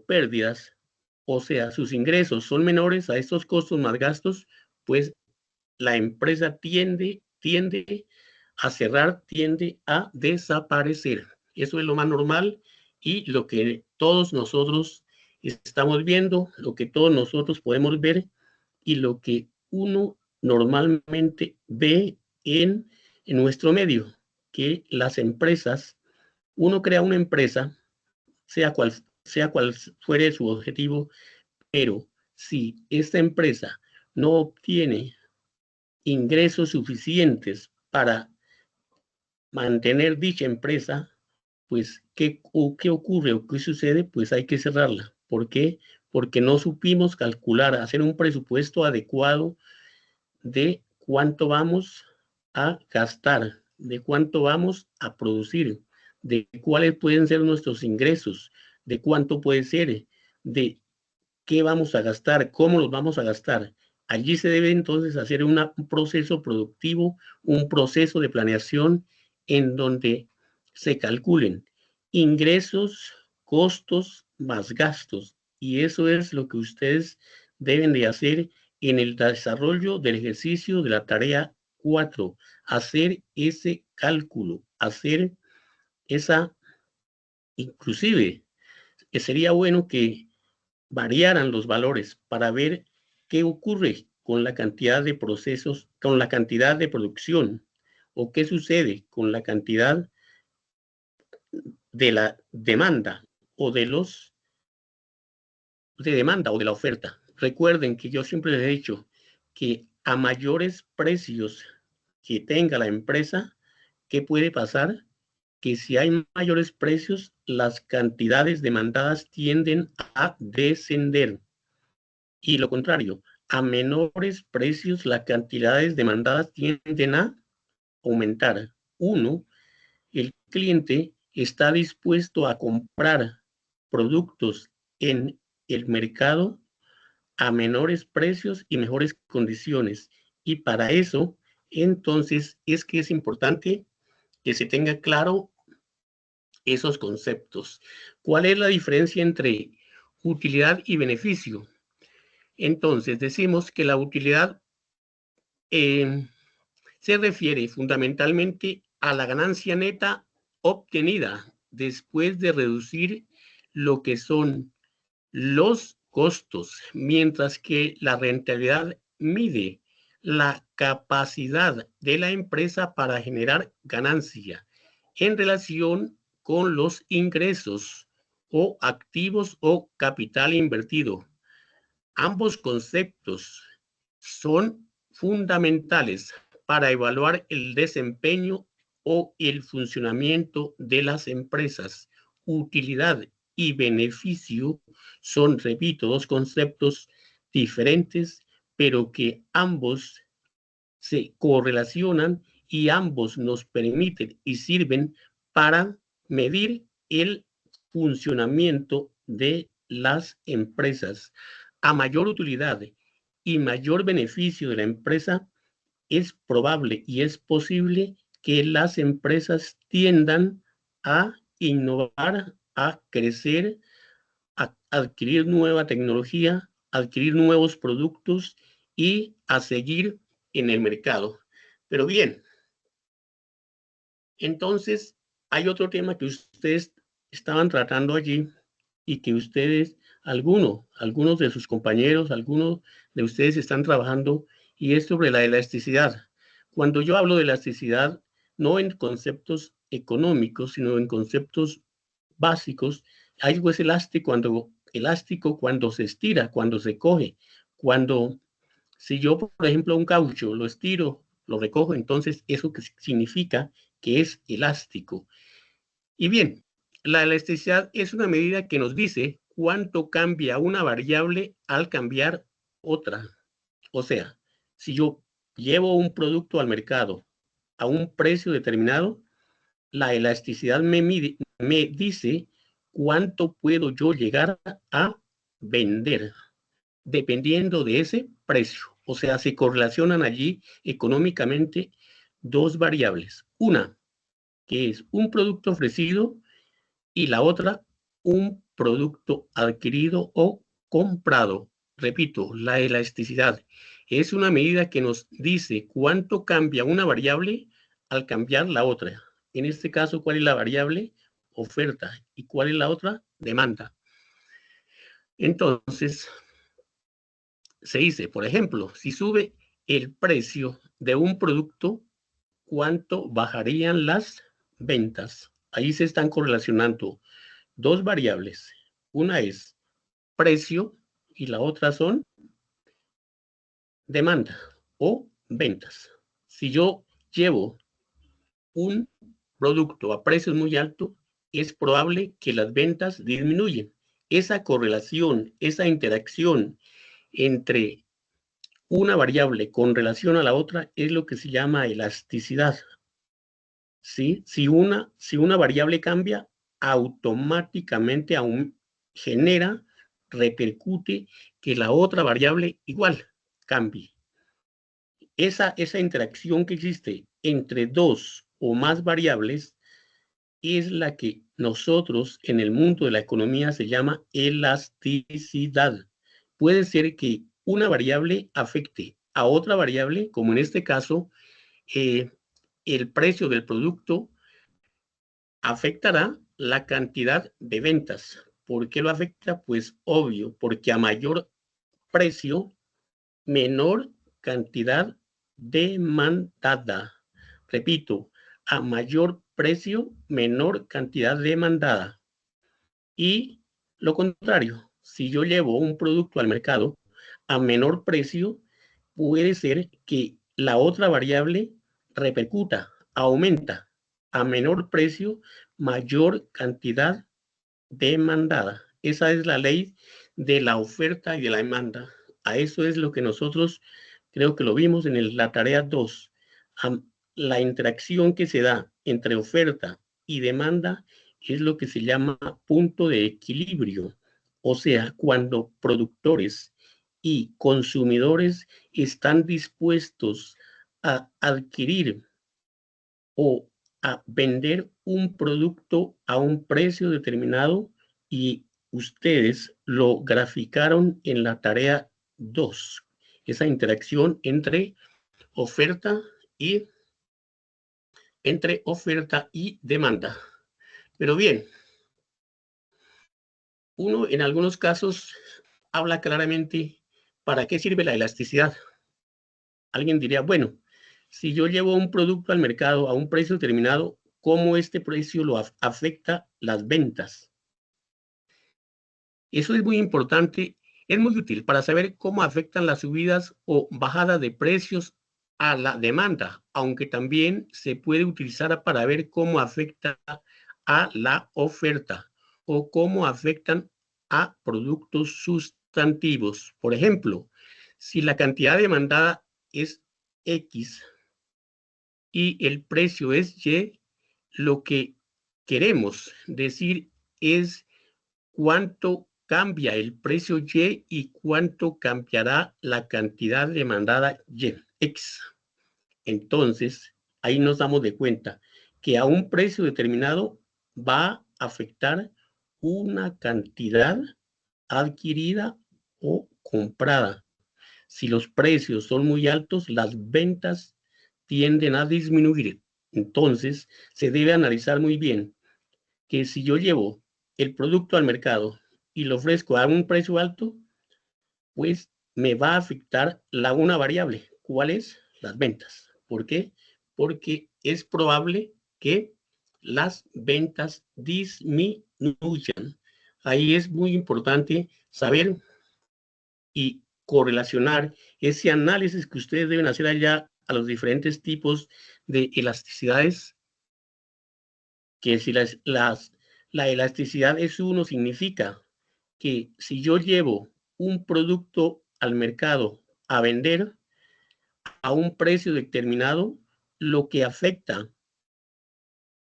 pérdidas, o sea, sus ingresos son menores a estos costos más gastos, pues la empresa tiende a cerrar, tiende a desaparecer. Eso es lo más normal y lo que todos nosotros estamos viendo, lo que todos nosotros podemos ver y lo que uno normalmente ve en nuestro medio, que las empresas, uno crea una empresa, sea cual fuere su objetivo, pero si esta empresa no obtiene ingresos suficientes para mantener dicha empresa, pues, ¿qué ocurre o qué sucede? Pues hay que cerrarla. ¿Por qué? Porque no supimos calcular, hacer un presupuesto adecuado de cuánto vamos a gastar, de cuánto vamos a producir, de cuáles pueden ser nuestros ingresos, de cuánto puede ser, de qué vamos a gastar, cómo los vamos a gastar. Allí se debe entonces hacer un proceso productivo, un proceso de planeación en donde se calculen ingresos, costos más gastos. Y eso es lo que ustedes deben de hacer en el desarrollo del ejercicio de la tarea 4. Hacer ese cálculo, hacer esa, inclusive, sería bueno que variaran los valores para ver qué ocurre con la cantidad de procesos, con la cantidad de producción o qué sucede con la cantidad de la demanda o de los de demanda o de la oferta. Recuerden que yo siempre les he dicho que a mayores precios que tenga la empresa, ¿qué puede pasar? Que si hay mayores precios, las cantidades demandadas tienden a descender. Y lo contrario, a menores precios, las cantidades demandadas tienden a aumentar. Uno, el cliente está dispuesto a comprar productos en el mercado a menores precios y mejores condiciones. Y para eso, entonces, es que es importante que se tenga claro esos conceptos. ¿Cuál es la diferencia entre utilidad y beneficio? Entonces, decimos que la utilidad se refiere fundamentalmente a la ganancia neta obtenida después de reducir lo que son los costos, mientras que la rentabilidad mide la capacidad de la empresa para generar ganancia en relación con los ingresos o activos o capital invertido. Ambos conceptos son fundamentales para evaluar el desempeño o el funcionamiento de las empresas. Utilidad y beneficio son, repito, dos conceptos diferentes, pero que ambos se correlacionan y ambos nos permiten y sirven para medir el funcionamiento de las empresas. A mayor utilidad y mayor beneficio de la empresa, es probable y es posible que las empresas tiendan a innovar, a crecer, a adquirir nueva tecnología, a adquirir nuevos productos y a seguir en el mercado. Pero bien, entonces hay otro tema que ustedes estaban tratando allí y que ustedes, algunos de sus compañeros, algunos de ustedes están trabajando, y es sobre la elasticidad. Cuando yo hablo de elasticidad, no en conceptos económicos, sino en conceptos básicos, algo es elástico cuando se estira, cuando se coge, cuando, si yo, por ejemplo, un caucho lo estiro, lo recojo, entonces eso que significa que es elástico. Y bien, la elasticidad es una medida que nos dice cuánto cambia una variable al cambiar otra. O sea, si yo llevo un producto al mercado a un precio determinado, la elasticidad me dice cuánto puedo yo llegar a vender dependiendo de ese precio. O sea, se correlacionan allí económicamente dos variables. Una, que es un producto ofrecido, y la otra, un producto adquirido o comprado. Repito, la elasticidad es una medida que nos dice cuánto cambia una variable al cambiar la otra. En este caso, ¿cuál es la variable? Oferta. ¿Y cuál es la otra? Demanda. Entonces, se dice, por ejemplo, si sube el precio de un producto, ¿cuánto bajarían las ventas? Ahí se están correlacionando dos variables. Una es precio y la otra son demanda o ventas. Si yo llevo un producto a precios muy altos, es probable que las ventas disminuyen. Esa correlación, esa interacción entre una variable con relación a la otra es lo que se llama elasticidad. ¿Sí? Si una variable cambia, automáticamente genera, repercute que la otra variable igual cambie. Esa interacción que existe entre dos o más variables es la que nosotros en el mundo de la economía se llama elasticidad. Puede ser que una variable afecte a otra variable, como en este caso, el precio del producto afectará la cantidad de ventas. ¿Por qué lo afecta? Pues obvio, porque a mayor precio, menor cantidad demandada. Repito, a mayor precio, menor cantidad demandada. Y lo contrario, si yo llevo un producto al mercado a menor precio, puede ser que la otra variable repercuta, aumenta. A menor precio, mayor cantidad demandada. Esa es la ley de la oferta y de la demanda. A eso es lo que nosotros creo que lo vimos en la tarea 2. La interacción que se da entre oferta y demanda es lo que se llama punto de equilibrio. O sea, cuando productores y consumidores están dispuestos a adquirir o a vender un producto a un precio determinado, y ustedes lo graficaron en la tarea 2, esa interacción oferta y entre oferta y demanda. Pero bien, uno en algunos casos habla claramente para qué sirve la elasticidad. Alguien diría, bueno, si yo llevo un producto al mercado a un precio determinado, ¿cómo este precio lo afecta las ventas? Eso es muy importante, es muy útil para saber cómo afectan las subidas o bajadas de precios a la demanda, aunque también se puede utilizar para ver cómo afecta a la oferta o cómo afectan a productos sustantivos. Por ejemplo, si la cantidad demandada es X y el precio es Y, lo que queremos decir es cuánto cambia el precio Y cuánto cambiará la cantidad demandada Y, X. Entonces, ahí nos damos de cuenta que a un precio determinado va a afectar una cantidad adquirida o comprada. Si los precios son muy altos, las ventas tienden a disminuir. Entonces, se debe analizar muy bien que si yo llevo el producto al mercado y lo ofrezco a un precio alto, pues me va a afectar una variable. ¿Cuál es? Las ventas. ¿Por qué? Porque es probable que las ventas disminuyan. Ahí es muy importante saber y correlacionar ese análisis que ustedes deben hacer allá a los diferentes tipos de elasticidades, que si la elasticidad es 1 significa que si yo llevo un producto al mercado a vender a un precio determinado, lo que afecta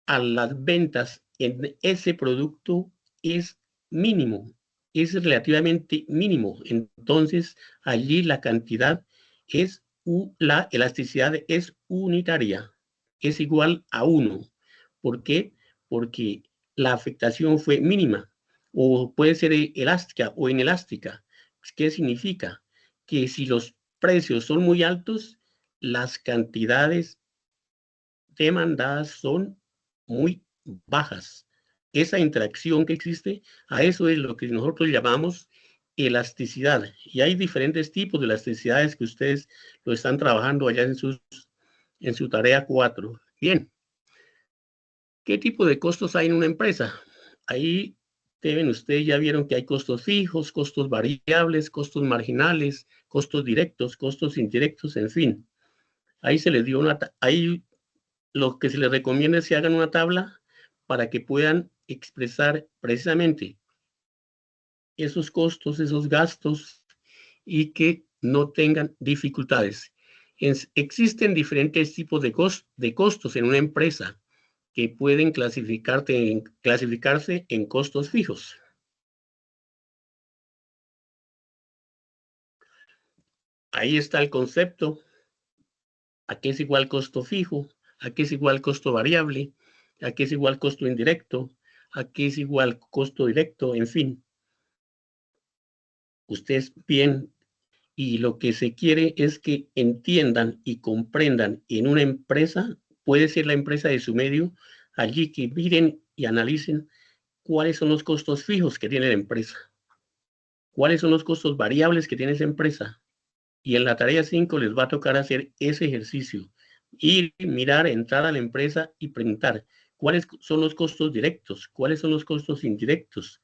a las ventas en ese producto es mínimo, es relativamente mínimo. Entonces, allí la cantidad es, la elasticidad es unitaria, es igual a 1. ¿Por qué? Porque la afectación fue mínima, o puede ser elástica o inelástica. ¿Qué significa? Que si los precios son muy altos, las cantidades demandadas son muy bajas. Esa interacción que existe, a eso es lo que nosotros llamamos elasticidad. Y hay diferentes tipos de elasticidades que ustedes lo están trabajando allá en su tarea 4. Bien. ¿Qué tipo de costos hay en una empresa? Ahí ustedes ya vieron que hay costos fijos, costos variables, costos marginales, costos directos, costos indirectos, en fin. Ahí se les dio ahí lo que se les recomienda es que hagan una tabla para que puedan expresar precisamente esos costos, esos gastos y que no tengan dificultades. Existen diferentes tipos de costos en una empresa que pueden clasificarse en costos fijos. Ahí está el concepto. ¿A qué es igual costo fijo? ¿A qué es igual costo variable? ¿A qué es igual costo indirecto? ¿A qué es igual costo directo? En fin, ustedes bien, y lo que se quiere es que entiendan y comprendan en una empresa, puede ser la empresa de su medio, allí que miren y analicen cuáles son los costos fijos que tiene la empresa, cuáles son los costos variables que tiene esa empresa. Y en la tarea 5 les va a tocar hacer ese ejercicio. Ir, mirar, entrar a la empresa y preguntar cuáles son los costos directos, cuáles son los costos indirectos,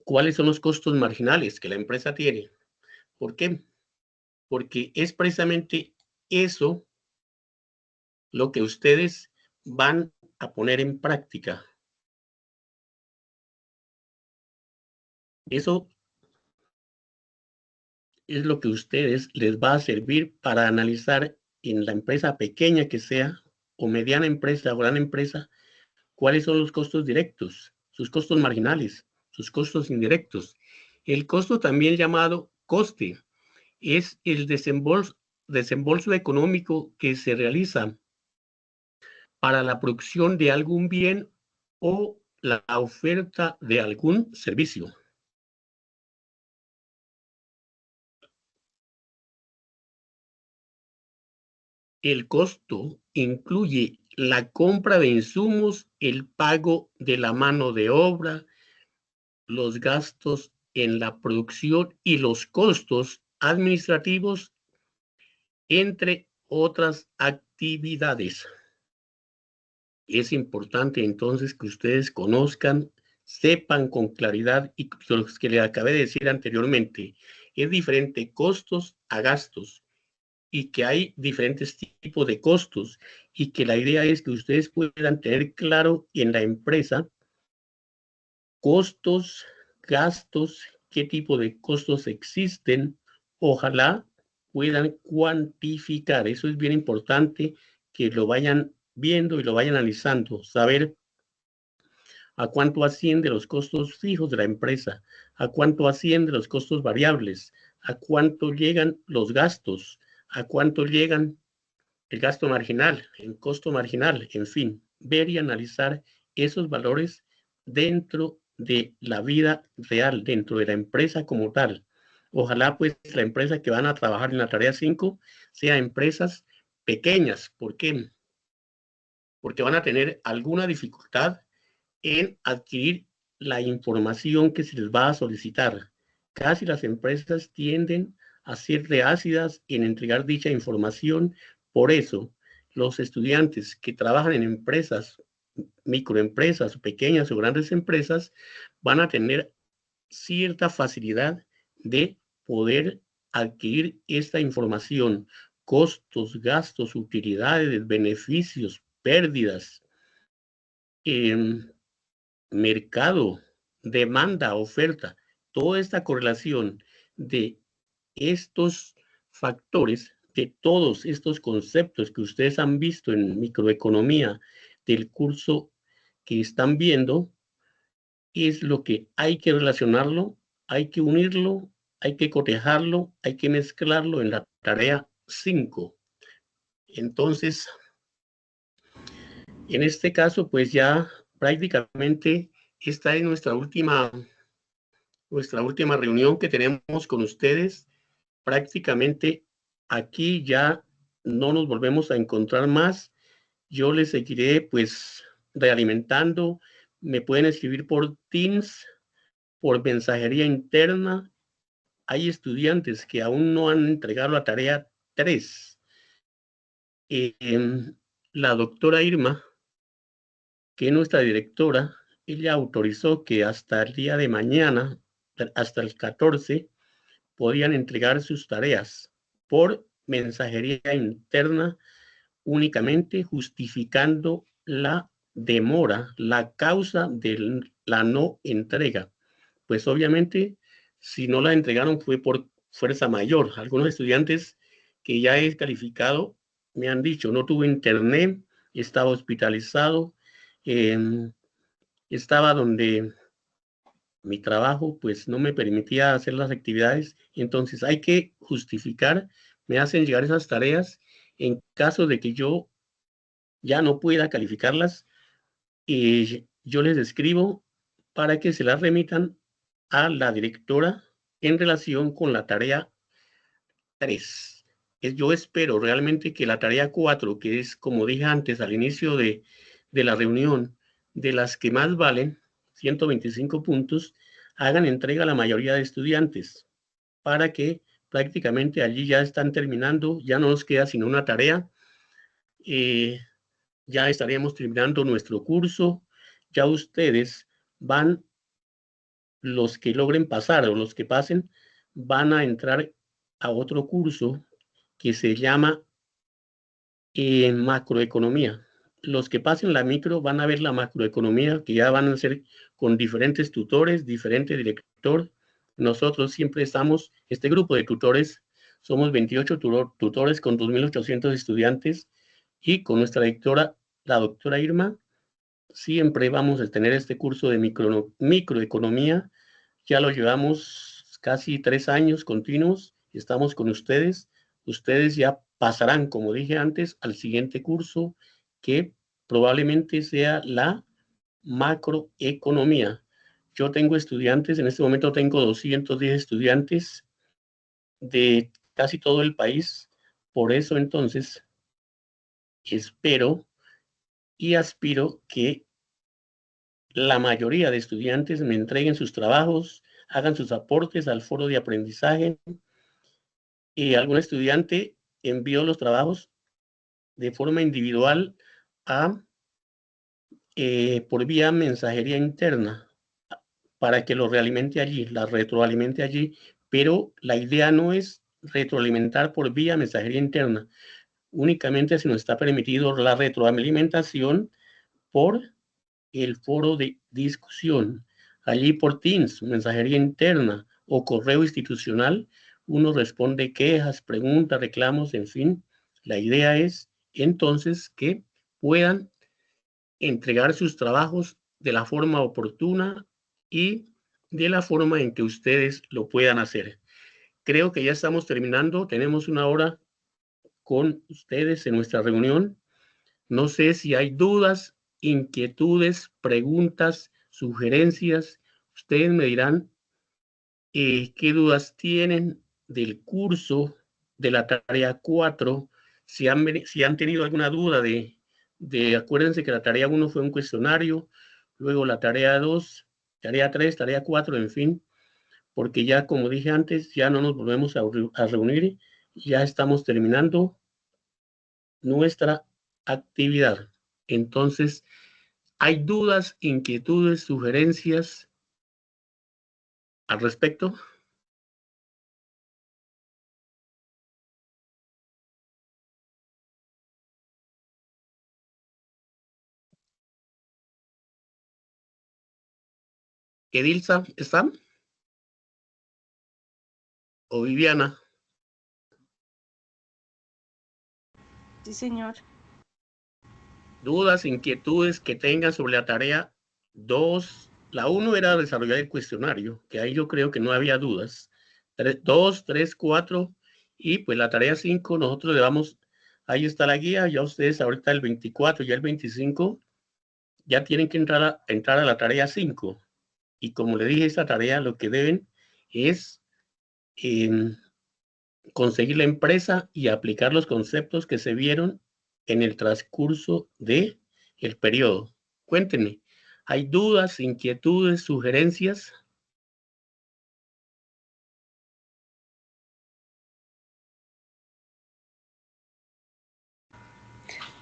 cuáles son los costos marginales que la empresa tiene. ¿Por qué? Porque es precisamente eso lo que ustedes van a poner en práctica. Eso es lo que ustedes les va a servir para analizar en la empresa pequeña que sea, o mediana empresa o gran empresa, cuáles son los costos directos, sus costos marginales, sus costos indirectos. El costo, también llamado coste, es el desembolso económico que se realiza para la producción de algún bien o la oferta de algún servicio. El costo incluye la compra de insumos, el pago de la mano de obra, los gastos en la producción y los costos administrativos, entre otras actividades. Es importante entonces que ustedes conozcan, sepan con claridad, y los que les acabé de decir anteriormente, es diferente costos a gastos, y que hay diferentes tipos de costos, y que la idea es que ustedes puedan tener claro en la empresa costos, gastos, qué tipo de costos existen. Ojalá puedan cuantificar. Eso es bien importante que lo vayan viendo y lo vayan analizando, saber a cuánto asciende los costos fijos de la empresa, a cuánto asciende los costos variables, a cuánto llegan los gastos, a cuánto llegan el gasto marginal, el costo marginal, en fin, ver y analizar esos valores dentro de la vida real, dentro de la empresa como tal. Ojalá pues la empresa que van a trabajar en la tarea 5 sea empresas pequeñas. ¿Por qué? Porque van a tener alguna dificultad en adquirir la información que se les va a solicitar. Casi las empresas tienden a ser reácidas en entregar dicha información. Por eso, los estudiantes que trabajan en empresas, microempresas, pequeñas o grandes empresas, van a tener cierta facilidad de poder adquirir esta información, costos, gastos, utilidades, beneficios, pérdidas, mercado, demanda, oferta, toda esta correlación de estos factores, de todos estos conceptos que ustedes han visto en microeconomía del curso que están viendo, es lo que hay que relacionarlo, hay que unirlo, hay que cotejarlo, hay que mezclarlo en la tarea 5. Entonces, en este caso, pues ya prácticamente esta es nuestra última reunión que tenemos con ustedes. Prácticamente aquí ya no nos volvemos a encontrar más. Yo les seguiré pues realimentando. Me pueden escribir por Teams, por mensajería interna. Hay estudiantes que aún no han entregado la tarea 3. La doctora Irma, que es nuestra directora, ella autorizó que hasta el día de mañana, hasta el 14, podían entregar sus tareas por mensajería interna únicamente, justificando la demora, la causa de la no entrega. Pues obviamente, si no la entregaron fue por fuerza mayor. Algunos estudiantes que ya he calificado me han dicho, no tuve internet, estaba hospitalizado, estaba donde mi trabajo pues no me permitía hacer las actividades, entonces hay que justificar, me hacen llegar esas tareas en caso de que yo ya no pueda calificarlas, y yo les escribo para que se las remitan a la directora en relación con la tarea 3. Yo espero realmente que la tarea 4, que es como dije antes al inicio de la reunión, de las que más valen, 125 puntos, hagan entrega a la mayoría de estudiantes, para que prácticamente allí ya están terminando, ya no nos queda sino una tarea, ya estaríamos terminando nuestro curso, ya ustedes van, los que logren pasar o los que pasen, van a entrar a otro curso que se llama macroeconomía. Los que pasen la micro van a ver la macroeconomía, que ya van a ser con diferentes tutores, diferente director. Nosotros siempre estamos, este grupo de tutores, somos 28 tutores con 2.800 estudiantes, y con nuestra directora, la doctora Irma, siempre vamos a tener este curso de microeconomía. Ya lo llevamos casi 3 años continuos, estamos con ustedes. Ustedes ya pasarán, como dije antes, al siguiente curso, que probablemente sea la macroeconomía. Yo tengo estudiantes, en este momento tengo 210 estudiantes de casi todo el país. Por eso entonces espero y aspiro que la mayoría de estudiantes me entreguen sus trabajos, hagan sus aportes al foro de aprendizaje, y algún estudiante envió los trabajos de forma individual a por vía mensajería interna para que lo realimente allí, la retroalimente allí, pero la idea no es retroalimentar por vía mensajería interna, únicamente se nos está permitido la retroalimentación por el foro de discusión, allí por Teams, mensajería interna, o correo institucional. Uno responde quejas, preguntas, reclamos, en fin. La idea es entonces que puedan entregar sus trabajos de la forma oportuna y de la forma en que ustedes lo puedan hacer. Creo que ya estamos terminando. Tenemos una hora con ustedes en nuestra reunión. No sé si hay dudas, inquietudes, preguntas, sugerencias. Ustedes me dirán qué dudas tienen del curso de la tarea 4, si han tenido alguna duda acuérdense que la tarea 1 fue un cuestionario, luego la tarea 2, tarea 3, tarea 4, en fin, porque ya, como dije antes, ya no nos volvemos a reunir, ya estamos terminando nuestra actividad. Entonces, ¿hay dudas, inquietudes, sugerencias al respecto? Edilza, ¿está? ¿O Viviana? Sí, señor. Dudas, inquietudes que tengan sobre la tarea 2. La 1 era desarrollar el cuestionario, que ahí yo creo que no había dudas. 2, 3, 4 y pues la tarea 5 nosotros le vamos, ahí está la guía, ya ustedes ahorita el 24 y el 25 ya tienen que entrar a la tarea 5. Y como le dije, esta tarea lo que deben es conseguir la empresa y aplicar los conceptos que se vieron en el transcurso de el periodo. Cuéntenme, ¿hay dudas, inquietudes, sugerencias?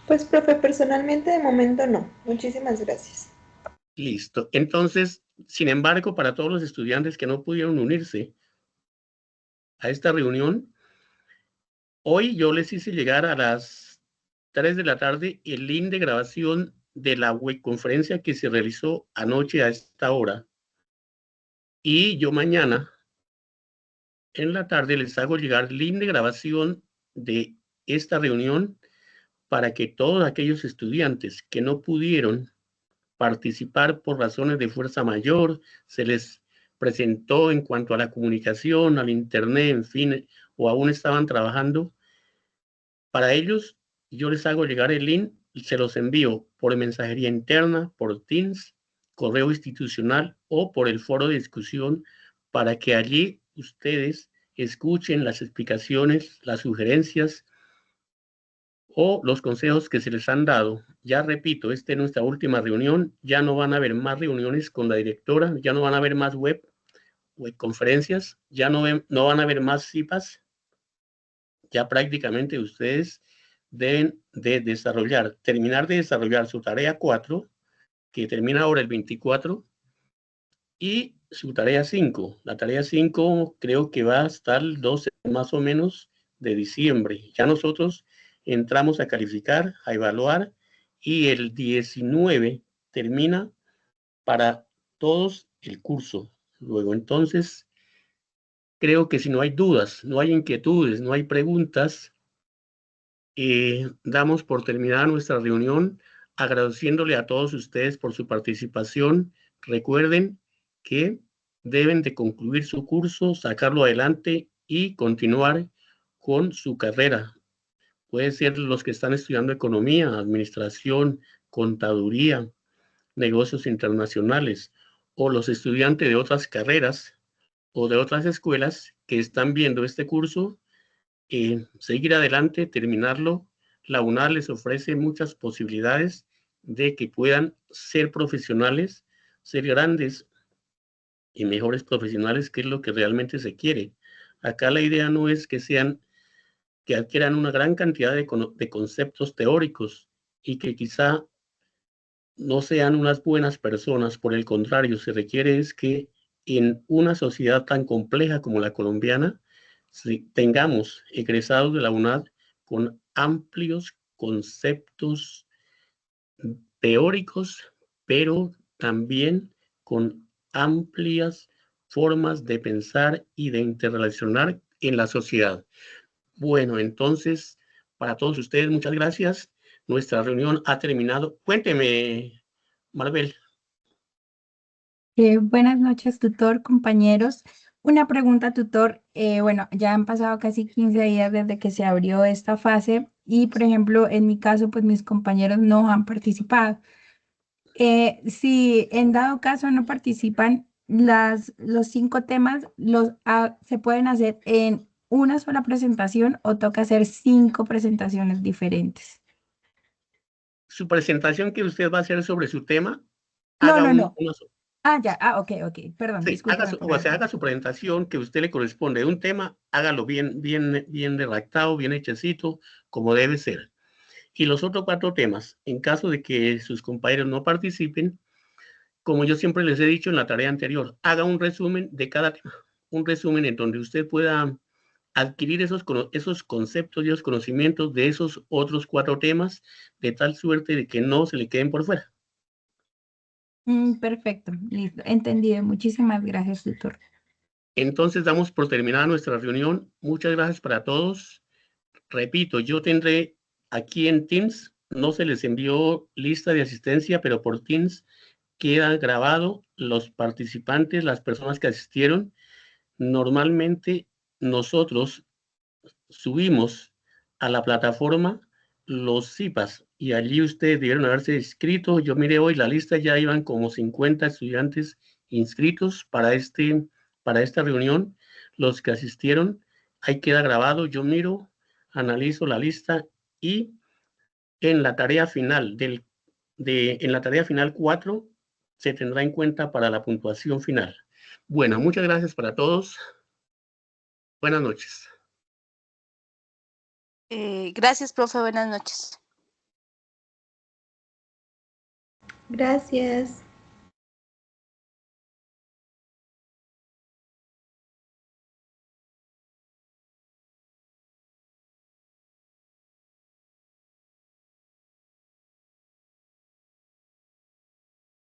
Pues, profe, personalmente de momento no. Muchísimas gracias. Listo. Entonces, sin embargo, para todos los estudiantes que no pudieron unirse a esta reunión, hoy yo les hice llegar a las 3 de la tarde el link de grabación de la webconferencia que se realizó anoche a esta hora. Y yo mañana en la tarde les hago llegar el link de grabación de esta reunión para que todos aquellos estudiantes que no pudieron participar por razones de fuerza mayor, se les presentó en cuanto a la comunicación, al internet, en fin, o aún estaban trabajando, para ellos yo les hago llegar el link y se los envío por mensajería interna, por Teams, correo institucional o por el foro de discusión para que allí ustedes escuchen las explicaciones, las sugerencias o los consejos que se les han dado. Ya repito, esta es nuestra última reunión, ya no van a haber más reuniones con la directora, ya no van a haber más web conferencias, ya no van a haber más CIPAs, ya prácticamente ustedes deben de terminar de desarrollar su tarea 4, que termina ahora el 24, y su tarea 5. La tarea 5 creo que va hasta el 12 más o menos de diciembre. Ya nosotros entramos a calificar, a evaluar, y el 19 termina para todos el curso. Luego, entonces, creo que si no hay dudas, no hay inquietudes, no hay preguntas, damos por terminada nuestra reunión, agradeciéndole a todos ustedes por su participación. Recuerden que deben de concluir su curso, sacarlo adelante y continuar con su carrera. Puede ser los que están estudiando economía, administración, contaduría, negocios internacionales, o los estudiantes de otras carreras o de otras escuelas que están viendo este curso, seguir adelante, terminarlo. La UNAD les ofrece muchas posibilidades de que puedan ser profesionales, ser grandes y mejores profesionales, que es lo que realmente se quiere. Acá la idea no es que adquieran una gran cantidad de conceptos teóricos y que quizá no sean unas buenas personas. Por el contrario, se requiere es que en una sociedad tan compleja como la colombiana, tengamos egresados de la UNAD con amplios conceptos teóricos, pero también con amplias formas de pensar y de interrelacionar en la sociedad. Bueno, entonces, para todos ustedes, muchas gracias. Nuestra reunión ha terminado. Cuénteme, Maribel. Buenas noches, tutor, compañeros. Una pregunta, tutor. Bueno, ya han pasado casi 15 días desde que se abrió esta fase y, por ejemplo, en mi caso, pues mis compañeros no han participado. Si en dado caso no participan, los 5 temas se pueden hacer en una sola presentación o toca hacer 5 presentaciones diferentes. Su presentación que usted va a hacer sobre su tema, No, haga no, no. una Ya, ok, perdón, sí, discúlpame por la haga su presentación que a usted le corresponde de un tema, hágalo bien redactado, bien hechecito, como debe ser. Y los otros 4 temas, en caso de que sus compañeros no participen, como yo siempre les he dicho en la tarea anterior, haga un resumen de cada tema, un resumen en donde usted pueda adquirir esos conceptos y esos conocimientos de esos otros 4 temas, de tal suerte de que no se le queden por fuera. Perfecto, listo, entendido. Muchísimas gracias, tutor. Entonces damos por terminada nuestra reunión. Muchas gracias para todos. Repito, yo tendré aquí en Teams, no se les envió lista de asistencia, pero por Teams queda grabado los participantes, las personas que asistieron. Normalmente nosotros subimos a la plataforma los CIPAS y allí ustedes debieron haberse inscrito. Yo miré hoy la lista, ya iban como 50 estudiantes inscritos para esta reunión. Los que asistieron, ahí queda grabado. Yo miro, analizo la lista y en la tarea final en la tarea final 4 se tendrá en cuenta para la puntuación final. Bueno, muchas gracias para todos. Buenas noches. Gracias, profe. Buenas noches. Gracias.